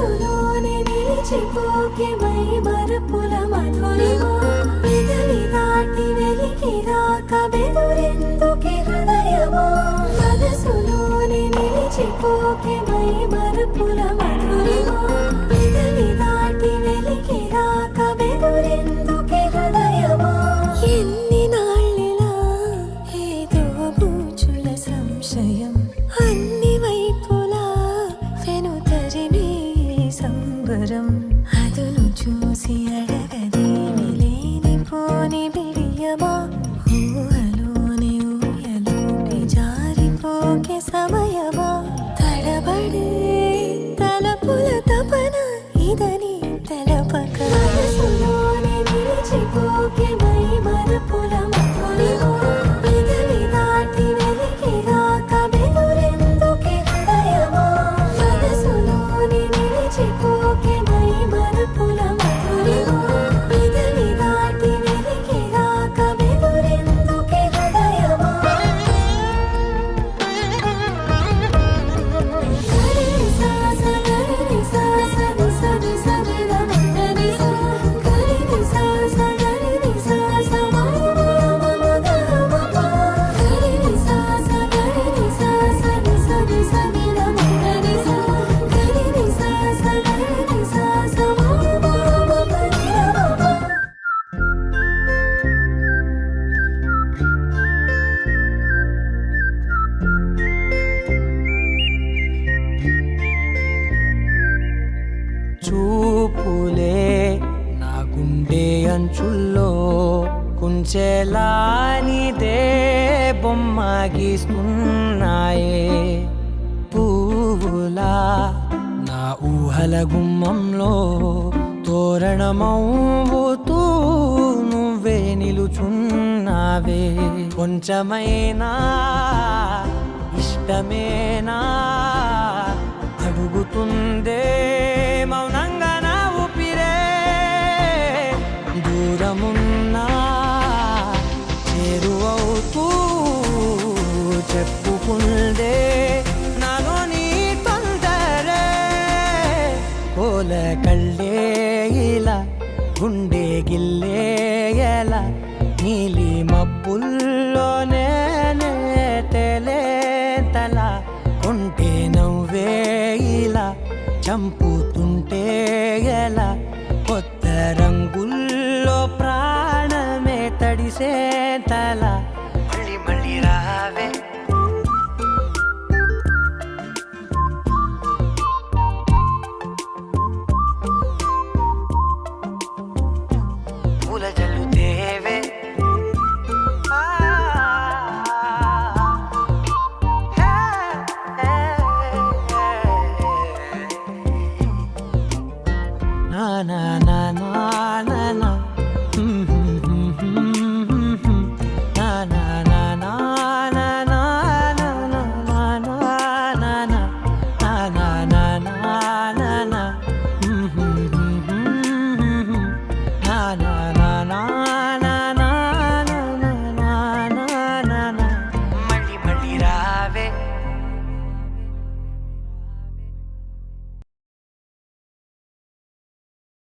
మనసులోనే నిలిచిపోకే మై మరపుల మధురిమా పెదవి దాటి వెలికి రాక బెదురెందుకే హృదయమా మనసులోనే నిలిచిపోకే మై మరపుల మధురిమా పెదవి దాటి వెలికి రాక బెదురెందుకే హృదయమా ఎన్ని నాళ్ళిలా ఏదో బూచుల సంశయం అన్ని వైపులా వెనుతరినే సంబరం అదును చూసి అడగదేమి లేనిపోని బిడియమా ఊహలోని ఊయలోకి జారిపోకే సమయమా తడబడే తలపుల తపన ఇదని తెలపక మనసులోనే నిలిచిపోకే మై మరపుల మధురిమా పెదవి దాటి వెలికి రాక బెదురెందుకే హృదయమా మనసులోనే నిలిచిపోకే మై మరపుల మధురిమా పెదవి దాటి వెలికి రాక బెదురెందుకే హృదయమా గరి సా సా గరి సా సా ని సా ని సా ని ర గరి సా గరి సా సా గరి సా సా మా మా మా గ మా మా గరి సా సా గరి సా సా ని సా ని సా ని ర గరి సా గరి సా సా గరి సా సా మా మా మా గ ని ర మా మా చూపులే నా గుండె అంచుల్లో కుంచెలానిదే బొమ్మ గీస్తున్నాయే పువ్వులా నా ఊహల గుమ్మంలో తోరణమవుతూ నువ్వే నిలుచున్నావే కొంచెమైనా ఇష్టమేనా అడుగుతుందే మౌనంగా నా ఊపిరే దూరమున్నా చేరువవుతూ చెప్పుకుందే నాలో నీ తొందరే కోల కళ్ళే ఇలా గుండె గిల్లే ఎలా నీలి మబ్బుల్లోనే తేలే తల కొంటే నవ్వే ఇలా చంపుతుంటే ఎలా